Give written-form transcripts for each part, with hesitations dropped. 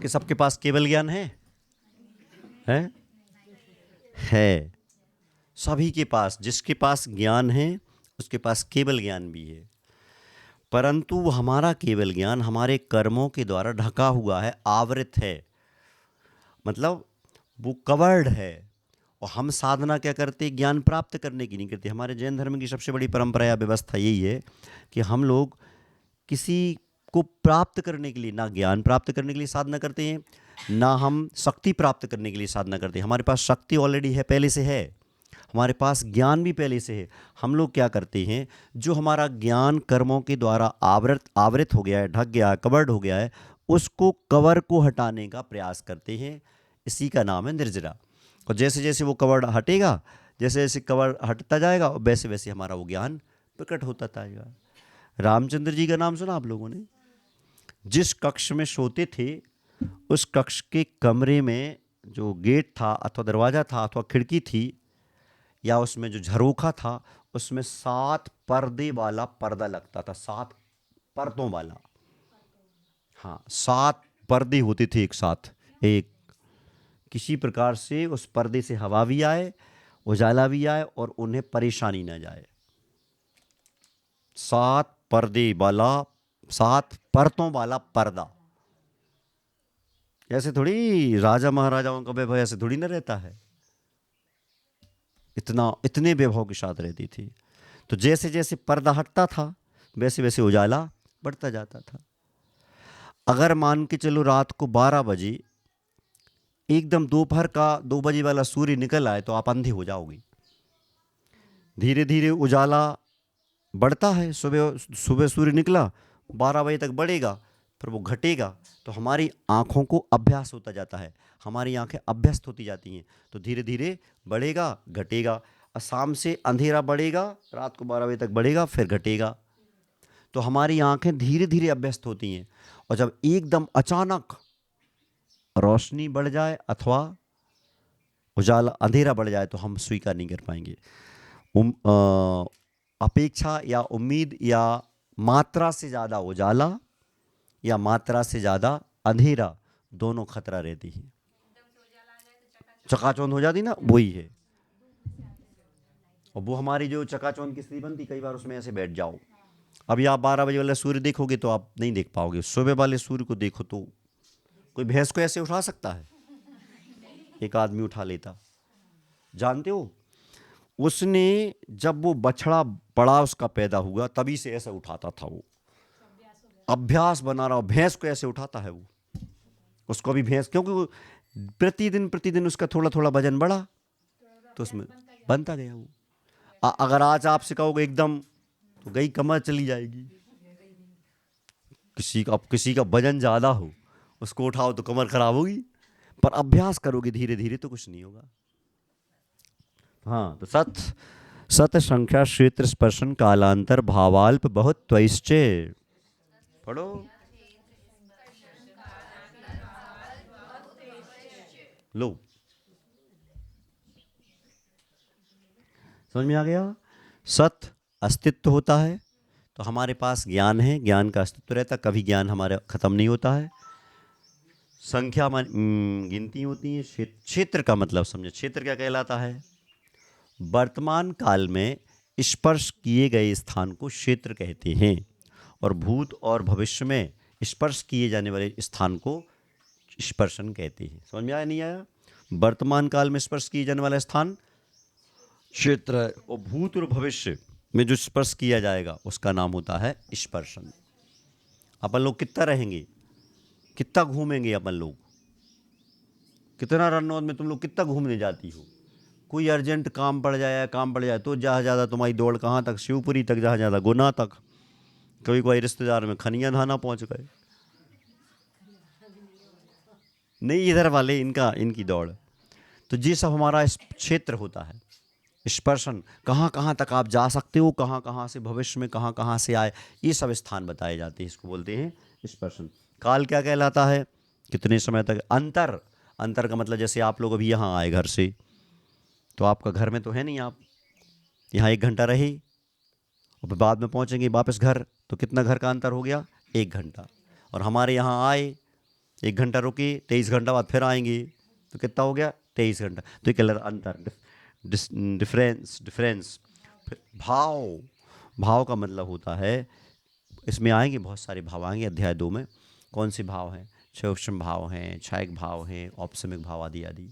आपके सबके पास केवल ज्ञान है? है। सभी के पास, जिसके पास ज्ञान है उसके पास केवल ज्ञान भी है, परंतु हमारा केवल ज्ञान हमारे कर्मों के द्वारा ढका हुआ है, आवृत है, मतलब वो कवर्ड है। और हम साधना क्या करते, ज्ञान प्राप्त करने की नहीं करते। हमारे जैन धर्म की सबसे बड़ी परंपरा या व्यवस्था यही है कि हम लोग किसी को प्राप्त करने के लिए, ना ज्ञान प्राप्त करने के लिए साधना करते हैं, ना हम शक्ति प्राप्त करने के लिए साधना करते हैं। हमारे पास शक्ति ऑलरेडी है, पहले से है, हमारे पास ज्ञान भी पहले से है। हम लोग क्या करते हैं, जो हमारा ज्ञान कर्मों के द्वारा आवृत हो गया है, ढक गया है, कवर्ड हो गया है, उसको कवर को हटाने का प्रयास करते हैं। इसी का नाम है निर्जरा। और जैसे जैसे वो कवर हटेगा, जैसे जैसे कवर हटता जाएगा, वैसे वैसे हमारा वो ज्ञान प्रकट होता जाएगा। रामचंद्र जी का नाम सुना आप लोगों ने? जिस कक्ष में सोते थे, उस कक्ष के कमरे में जो गेट था अथवा दरवाज़ा था अथवा खिड़की थी, या उसमें जो झरोखा था, उसमें 7 पर्दे वाला पर्दा लगता था, 7 पर्दों वाला। हाँ, 7 पर्दे होते थे एक साथ, एक किसी प्रकार से उस पर्दे से हवा भी आए, उजाला भी आए और उन्हें परेशानी ना जाए। 7 पर्दे वाला, 7 परतों वाला पर्दा। ऐसे थोड़ी राजा महाराजाओं का वैभव ऐसे थोड़ी ना रहता है, इतने वैभव के साथ रहती थी। तो जैसे जैसे पर्दा हटता था, वैसे वैसे उजाला बढ़ता जाता था। अगर मान के चलो रात को 12 बजे एकदम दोपहर का 2 बजे वाला सूर्य निकल आए, तो आप अंधे हो जाओगे। धीरे धीरे उजाला बढ़ता है, सुबह सुबह सूर्य निकला, 12 बजे तक बढ़ेगा, फिर वो घटेगा। तो हमारी आँखों को अभ्यास होता जाता है, हमारी आँखें अभ्यस्त होती जाती हैं, तो धीरे धीरे बढ़ेगा, घटेगा। और शाम से अंधेरा बढ़ेगा, रात को 12 बजे तक बढ़ेगा, फिर घटेगा। तो हमारी आँखें धीरे धीरे अभ्यस्त होती हैं। और जब एकदम अचानक रोशनी बढ़ जाए अथवा उजाला अंधेरा बढ़ जाए, तो हम स्वीकार नहीं कर पाएंगे। अपेक्षा या उम्मीद या मात्रा से ज़्यादा उजाला या मात्रा से ज़्यादा अंधेरा, दोनों खतरा रहती है। चकाचौंध हो जाती ना, वही है। और वो हमारी जो चकाचौंध की स्थिति बनती, कई बार उसमें ऐसे बैठ जाओ। अभी आप 12 बजे वाले सूर्य देखोगे तो आप नहीं देख पाओगे, सुबह वाले सूर्य को देखो तो कोई भैंस को ऐसे उठा सकता है? एक आदमी उठा लेता। जानते हो, उसने जब वो बछड़ा बड़ा उसका पैदा हुआ, तभी से ऐसा उठाता था, वो अभ्यास बना रहा। भैंस को ऐसे उठाता है वो, उसको भी भैंस, क्योंकि वो प्रतिदिन प्रतिदिन उसका थोड़ा थोड़ा वजन बढ़ा, तो उसमें बनता गया वो। अगर आज आपसे कहोगे एकदम, तो गई कमर चली जाएगी। किसी का वजन ज़्यादा हो, उसको उठाओ तो कमर खराब होगी, पर अभ्यास करोगे धीरे धीरे तो कुछ नहीं होगा। हाँ, तो सत संख्या क्षेत्र स्पर्शन कालांतर भावाल्प बहुत त्वैश्चय। पढ़ो। लो, समझ में आ गया? सत अस्तित्व होता है, तो हमारे पास ज्ञान है, ज्ञान का अस्तित्व रहता, कभी ज्ञान हमारा खत्म नहीं होता है। संख्या गिनती होती है। क्षेत्र का मतलब समझे, क्षेत्र क्या कहलाता है? वर्तमान काल में स्पर्श किए गए स्थान को क्षेत्र कहते हैं, और भूत और भविष्य में स्पर्श किए जाने वाले स्थान को स्पर्शन कहते हैं। समझ में आया नहीं आया? वर्तमान काल में स्पर्श किए जाने वाला स्थान क्षेत्र है, और भूत और भविष्य में जो स्पर्श किया जाएगा उसका नाम होता है स्पर्शन। अपन लोग कितना रहेंगे, कितना घूमेंगे अपन लोग, कितना रनौत में तुम लोग कितना घूमने जाती हो? कोई अर्जेंट काम पड़ जाए तो जहाँ ज़्यादा तुम्हारी दौड़ कहाँ तक? शिवपुरी तक, जहाँ ज़्यादा गुना तक। कभी कोई रिश्तेदार में खनिया धाना पहुँच गए, नहीं इधर वाले इनकी दौड़। तो ये सब हमारा क्षेत्र होता है। स्पर्शन, कहाँ कहाँ तक आप जा सकते हो, कहाँ कहाँ से भविष्य में कहाँ कहाँ से आए, ये सब स्थान बताए जाते हैं, इसको बोलते हैं स्पर्शन। काल क्या कहलाता है? कितने समय तक। अंतर, अंतर का मतलब जैसे आप लोग अभी यहाँ आए घर से, तो आपका घर में तो है नहीं, आप यहाँ 1 घंटा रहे और बाद में पहुँचेंगे वापस घर, तो कितना घर का अंतर हो गया? 1 घंटा। और हमारे यहाँ आए 1 घंटा रुके, 23 घंटा बाद फिर आएंगे, तो कितना हो गया 23 घंटा। तो ये कहलाता अंतर, डिफरेंस। भाव का मतलब होता है, इसमें आएंगे बहुत सारे भाव आएंगे अध्याय 2 में। कौन से भाव हैं? सूक्ष्म भाव हैं, क्षयिक भाव हैं, औपसमिक भाव आदि आदि,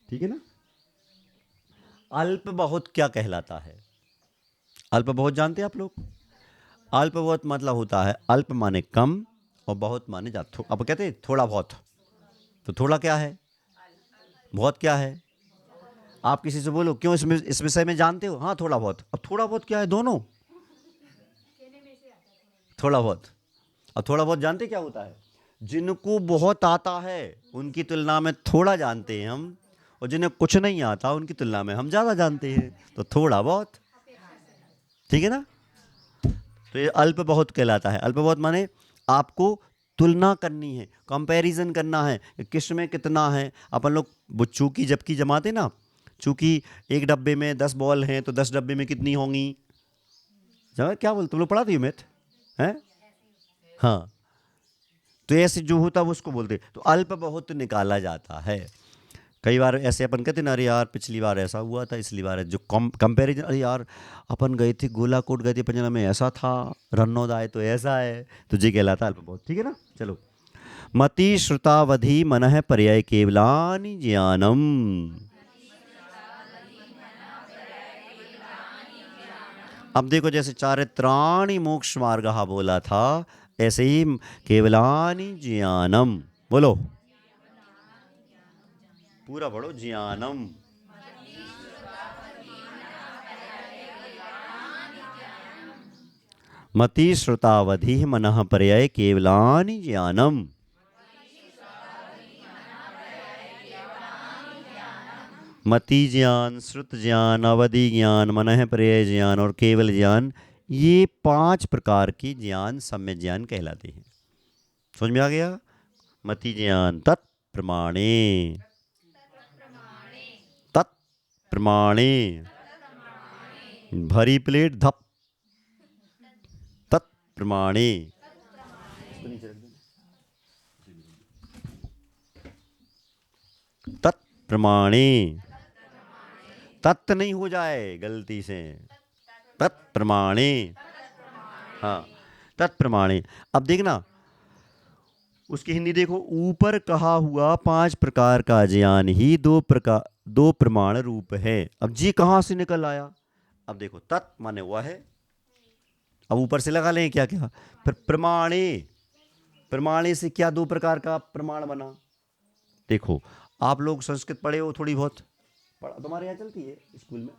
ठीक है ना। अल्प बहुत क्या कहलाता है? अल्प बहुत जानते हैं आप लोग? अल्प बहुत मतलब होता है, अल्प माने कम और बहुत माने ज्यादा। अब कहते हैं थोड़ा बहुत, तो थोड़ा क्या है, बहुत क्या है? आप किसी से बोलो क्यों इस विषय में जानते हो? हाँ थोड़ा बहुत। अब थोड़ा बहुत क्या है? दोनों थोड़ा बहुत। अब थोड़ा बहुत जानते क्या होता है? जिनको बहुत आता है उनकी तुलना में थोड़ा जानते हैं हम, और जिन्हें कुछ नहीं आता उनकी तुलना में हम ज़्यादा जानते हैं, तो थोड़ा बहुत, ठीक है ना। तो ये अल्प बहुत कहलाता है। अल्प बहुत माने आपको तुलना करनी है, कंपैरिजन करना है कि किस में कितना है। अपन लोग वो चूकी जबकि जमाते ना, चूंकि एक डब्बे में 10 बॉल हैं तो 10 डब्बे में कितनी होंगी? क्या बोलते तुम लोग? पढ़ाते हो मैथ हैं? हाँ, तो ऐसे जो होता है उसको बोलते, तो अल्प बहुत निकाला जाता है। कई बार ऐसे अपन कहते ना, अरे यार पिछली बार ऐसा हुआ था, इसलिए बार जो कंपैरिजन, अरे यार अपन गए थे गोलाकोट गए थे पंजना में ऐसा था, रन्नोदाय तो ऐसा है, तो जी कहलाता अल्प बहुत, ठीक है ना। चलो, मति श्रुतावधि मनः पर्याय केवलानि ज्ञानम। अब देखो जैसे चारित्राणि मोक्ष मार्गः बोला था, ऐसे ही केवलानि ज्ञानम बोलो, पूरा पढ़ो, ज्ञानम। मति श्रुतावधि मनः पर्याय केवलानि ज्ञानम। मति ज्ञान, श्रुत ज्ञान, अवधि ज्ञान, मनः पर्याय ज्ञान और केवल ज्ञान, ये 5 प्रकार की ज्ञान सम्य ज्ञान कहलाते हैं। समझ में आ गया? मति ज्ञान तत्प्रमाणे, तत्प्रमाणे, भरी प्लेट धप, तत्प्रमाणे, तत्प्रमाणे, तत् नहीं हो जाए गलती से, तत्प्रमाणे, हाँ तत्प्रमाणे। अब देखना उसकी हिंदी देखो, ऊपर कहा हुआ 5 प्रकार का ज्ञान ही 2 प्रमाण रूप है। अब जी कहाँ से निकल आया? अब देखो तत् माने वह है, अब ऊपर से लगा लें क्या क्या, फिर प्रमाणे, प्रमाणे से क्या 2 प्रकार का प्रमाण बना। देखो आप लोग संस्कृत पढ़े हो थोड़ी बहुत, तुम्हारे यहाँ चलती है स्कूल में,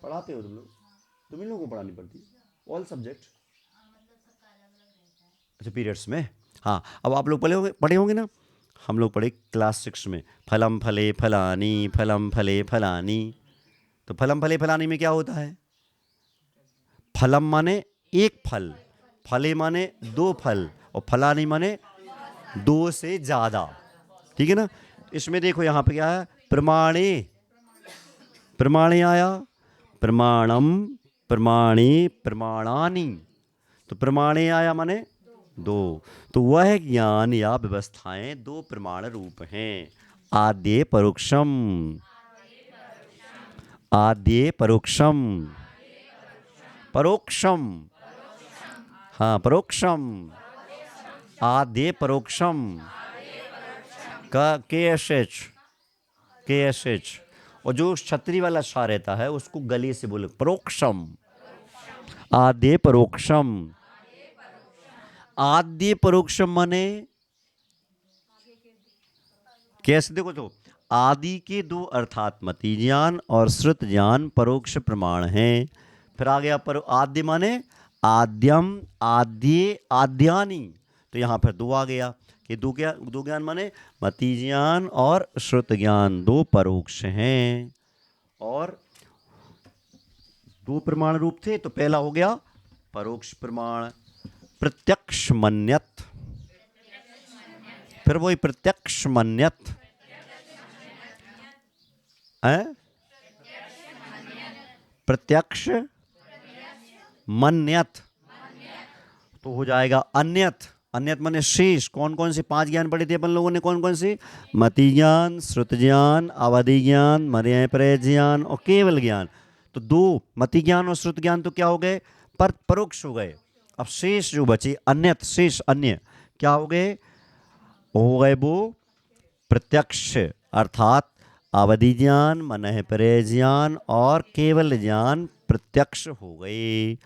पढ़ाते हो तुम लोग? तुम इन लोगों को पढ़ानी पड़ती है ऑल सब्जेक्ट? अच्छा पीरियड्स में, हाँ। अब आप लोग पढ़े होंगे ना, हम लोग पढ़े क्लास 6 में, फलम फले फलानी, फलम फले फलानी। तो फलम फले फलानी में क्या होता है? फलम माने एक फल, फले माने 2 फल, और फलानी माने 2 से ज्यादा, ठीक है ना। इसमें देखो यहाँ पे क्या है, प्रमाणे, प्रमाणे आया, प्रमाणम, प्रमाणे, प्रमाणानि, तो प्रमाणे आया माने 2। तो वह ज्ञान या व्यवस्थाएं 2 प्रमाण रूप हैं। आद्य परोक्षम, आद्य परोक्षम, परोक्षम, हाँ परोक्षम, आद्य परोक्षम का के एस एच, और जो क्षत्रिय वाला सा रहता है उसको गले से बोले परोक्षम, आद्य परोक्षम। आद्य परोक्षम माने कैसे? देखो तो आदि के 2 अर्थात मति ज्ञान और श्रुत ज्ञान परोक्ष प्रमाण हैं। फिर आ गया पर आद्य माने आद्यम, आद्य, आद्यानी, तो यहाँ फिर 2 आ गया कि 2 क्या, 2 ज्ञान माने मति ज्ञान और श्रुत ज्ञान 2 परोक्ष हैं, और 2 प्रमाण रूप थे। तो पहला हो गया परोक्ष प्रमाण, प्रत्यक्ष मन्यत, फिर वही प्रत्यक्ष मन्यत, प्रत्यक्ष मन्यत, तो हो जाएगा अन्यत, अन्यत माने शेष। कौन कौन से 5 ज्ञान पढ़े थे अपन लोगों ने? कौन कौन से? मति ज्ञान, श्रुत ज्ञान, अवधि ज्ञान, मर्याय पर्याय ज्ञान और केवल ज्ञान। तो 2 मति ज्ञान और श्रुत ज्ञान तो क्या हो गए? परोक्ष हो गए। अब शेष जो बचे अन्यत, शेष अन्य क्या हो गए? हो गए वो प्रत्यक्ष, अर्थात अवधि ज्ञान, मनः पर्याय ज्ञान और केवल ज्ञान प्रत्यक्ष हो गए।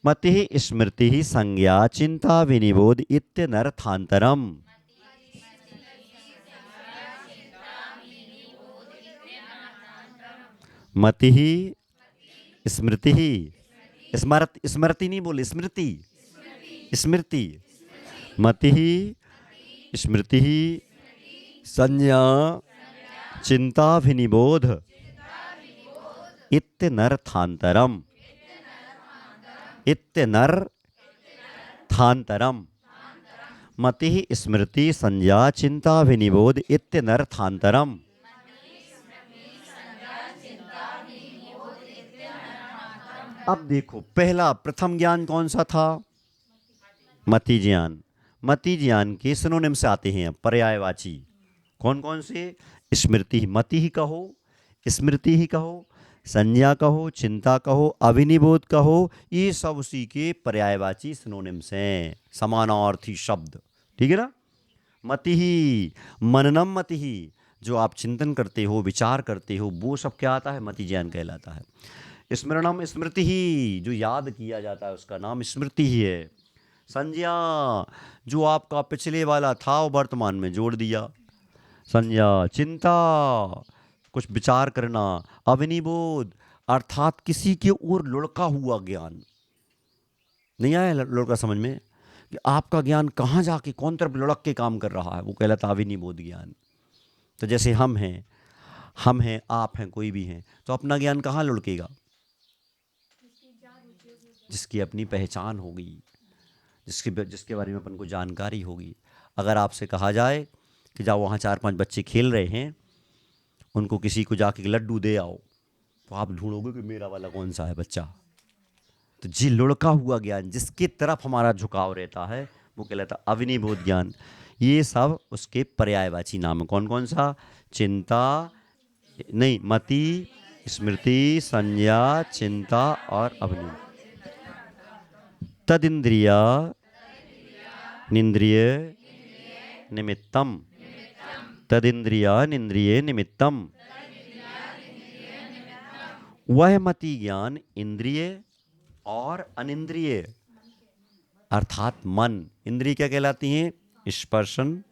मति स्मृति संज्ञा चिंता विनिबोध इत्यनर्थांतरम। मति स्मृति, स्मृति नहीं बोले, स्मृति, स्मृति, मति स्मृति संज्ञा चिंता विनिबोध इत्यनर्थांतरम, इत्यनर्थांतरम। मति स्मृति संज्ञा चिंता विनिबोध इत्यनर्थांतरम। अब देखो, पहला प्रथम ज्ञान कौन सा था? मति ज्ञान। मति ज्ञान के सिनोनिम्स आते हैं पर्यायवाची। कौन कौन से? स्मृति, मति ही कहो, स्मृति ही कहो, संज्ञा कहो, चिंता कहो, अभिनिबोध कहो, ये सब उसी के पर्यायवाची सिनोनिम्स हैं, समानार्थी शब्द। ठीक है ना? मति ही, मननम मति ही, जो आप चिंतन करते हो, विचार करते हो, वो सब क्या आता है? मति ज्ञान कहलाता है। स्मरणम स्मृति ही, जो याद किया जाता है उसका नाम स्मृति ही है। संज्ञा, जो आपका पिछले वाला था वो वर्तमान में जोड़ दिया, संज्ञा। चिंता, कुछ विचार करना। अभिनिबोध, अर्थात किसी के ओर लुढ़का हुआ ज्ञान। नहीं आया लुढ़का समझ में? कि आपका ज्ञान कहाँ जाके कौन तरफ लुढ़क के काम कर रहा है, वो कहलाता अभिनिबोध ज्ञान। तो जैसे हम हैं, आप हैं, कोई भी हैं, तो अपना ज्ञान कहाँ लुढ़केगा? जिसकी अपनी पहचान होगी, जिसके बारे में अपन को जानकारी होगी। अगर आपसे कहा जाए कि जाओ वहाँ 4-5 बच्चे खेल रहे हैं, उनको किसी को जाके लड्डू दे आओ, तो आप ढूंढोगे कि मेरा वाला कौन सा है बच्चा। तो जी लुढ़का हुआ ज्ञान, जिसकी तरफ हमारा झुकाव रहता है, वो कहलाता अभिनिबोध ज्ञान। ये सब उसके पर्यायवाची नाम है। कौन कौन सा? चिंता नहीं, मति, स्मृति, संज्ञा, चिंता और अभिनिबोध। तदिंद्रिया निंद्रिय निमित्तम, तदिंद्रिया निंद्रिय निमित्तम। वह मति ज्ञान इंद्रिय और अनिंद्रिय, अर्थात मन। इंद्रिय क्या कहलाती हैं? स्पर्शन,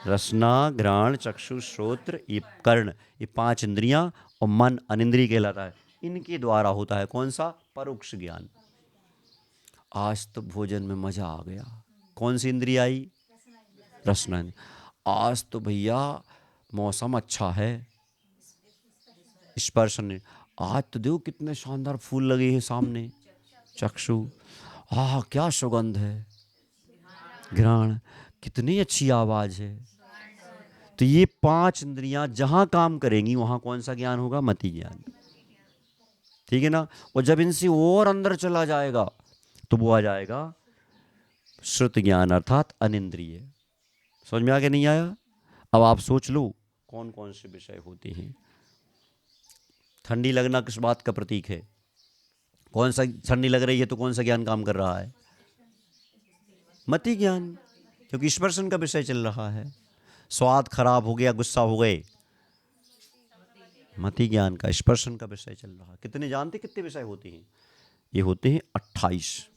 रसना, घ्राण, चक्षु, श्रोत्र, ये कर्ण, ये 5 इंद्रियां। और मन अनिंद्रिय कहलाता है। इनके द्वारा होता है कौन सा? परोक्ष ज्ञान। आज तो भोजन में मजा आ गया। कौन सी इंद्रिय आई? रसना। आज तो भैया मौसम अच्छा है, स्पर्शन। आज तो देखो कितने शानदार फूल लगे हैं सामने, चक्षु। क्या सुगंध है, घ्राण, कितनी अच्छी आवाज है। तो ये 5 इंद्रियां जहां काम करेंगी वहां कौन सा ज्ञान होगा? मति ज्ञान। ठीक है ना? और जब इनसे और अंदर चला जाएगा तो वो आ जाएगा श्रुत ज्ञान, अर्थात अनिंद्रिय। समझ में आ गया? नहीं आया? अब आप सोच लो कौन कौन से विषय होते हैं। ठंडी लगना किस बात का प्रतीक है? कौन सा ठंडी लग रही है तो कौन सा ज्ञान काम कर रहा है? मति ज्ञान, क्योंकि स्पर्शन का विषय चल रहा है। स्वाद खराब हो गया, गुस्सा हो गए, मति ज्ञान का, स्पर्शन का विषय चल रहा है। कितने जानते कितने विषय होते हैं? ये होते हैं 28।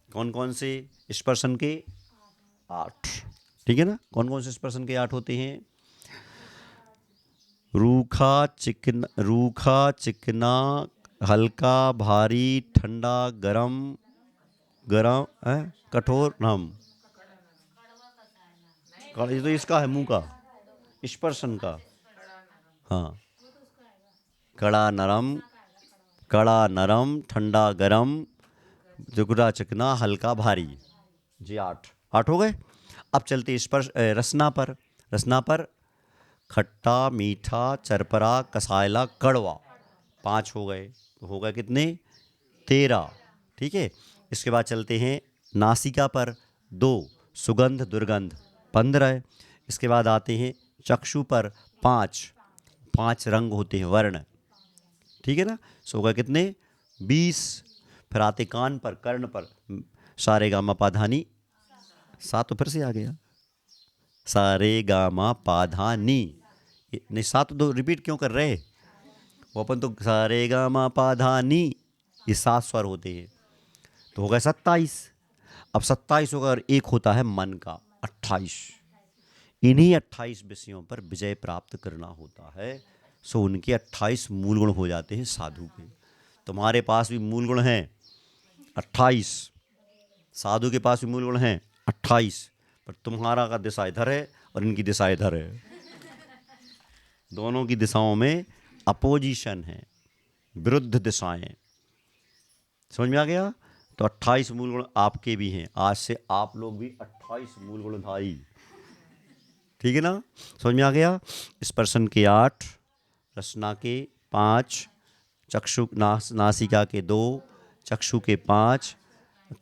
कौन कौन से? स्पर्शन के 8। ठीक है ना? कौन कौन से स्पर्शन के 8 होते हैं? रूखा चिकना, हल्का भारी, ठंडा गरम, कठोर नम। ये तो इसका है, मुंह का, स्पर्शन का। हाँ, कड़ा नरम, ठंडा गरम, जुगड़ा चिकना, हल्का भारी। जी 8 हो गए। अब चलते स्पर्श रसना पर। रसना पर खट्टा, मीठा, चरपरा, कसायला, कड़वा। 5 हो गए। तो हो गए कितने? 13। ठीक है। इसके बाद चलते हैं नासिका पर। 2, सुगंध दुर्गंध 15। इसके बाद आते हैं चक्षु पर 5 रंग होते हैं वर्ण, ठीक है ना। सो होगा कितने 20। फिर आते कान पर, कर्ण पर सारे गामा पाधानी 7, तो फिर से आ गया सारे गामा पाधानी। नहीं 7 दो रिपीट क्यों कर रहे, वो अपन तो सारे गामा पाधानी ये 7 स्वर होते हैं, तो हो गया 27। अब 27 होगा और एक होता है मन का 28। इन्हीं 28 विषयों पर विजय प्राप्त करना होता है। सो उनके 28 मूल गुण हो जाते हैं साधु के। तुम्हारे पास भी मूल गुण हैं 28, साधु के पास भी मूल गुण हैं 28, पर तुम्हारा का दिशा इधर है और इनकी दिशा इधर है। दोनों की दिशाओं में अपोजिशन है, विरुद्ध दिशाएं। समझ में आ गया। तो 28 मूल गुण आपके भी हैं। आज से आप लोग भी 28 मूल गुणधारी, ठीक है ना। समझ में आ गया। स्पर्शन के 8, रसना के 5, चक्षु नासिका के 2, चक्षु के 5,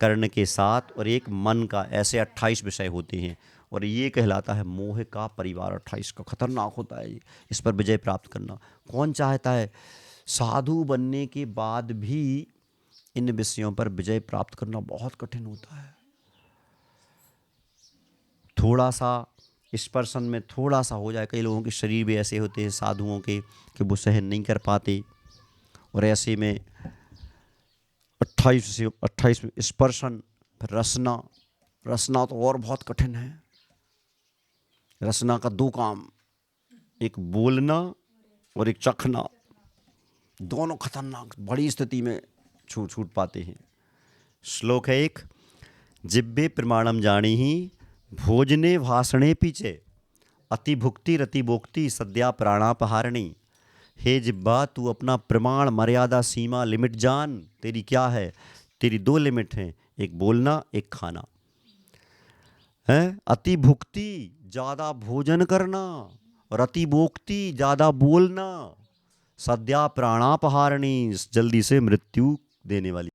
कर्ण के 7 और एक मन का, ऐसे 28 विषय होते हैं। और ये कहलाता है मोह का परिवार। 28 का खतरनाक होता है ये। इस पर विजय प्राप्त करना कौन चाहता है। साधु बनने के बाद भी इन विषयों पर विजय प्राप्त करना बहुत कठिन होता है। थोड़ा सा स्पर्शन में थोड़ा सा हो जाए, कई लोगों के शरीर भी ऐसे होते हैं साधुओं के कि वो सहन नहीं कर पाते, और ऐसे में 28 स्पर्शन, फिर रसना तो और बहुत कठिन है। रसना का 2 काम, एक बोलना और एक चखना, दोनों खतरनाक बड़ी स्थिति में छूट पाते हैं। श्लोक है एक, जिब्बे प्रमाणम जानी ही भोजने भाषणे पीछे अतिभुक्ति रतिभोक्ति सद्या प्राणापहारणी। हे जिब्बा तू अपना प्रमाण मर्यादा सीमा लिमिट जान। तेरी क्या है, तेरी 2 लिमिट हैं, एक बोलना एक खाना है। अतिभुक्ति ज़्यादा भोजन करना और अतिभोक्ति ज़्यादा बोलना, सद्या प्राणापहारणी जल्दी से मृत्यु देने वाली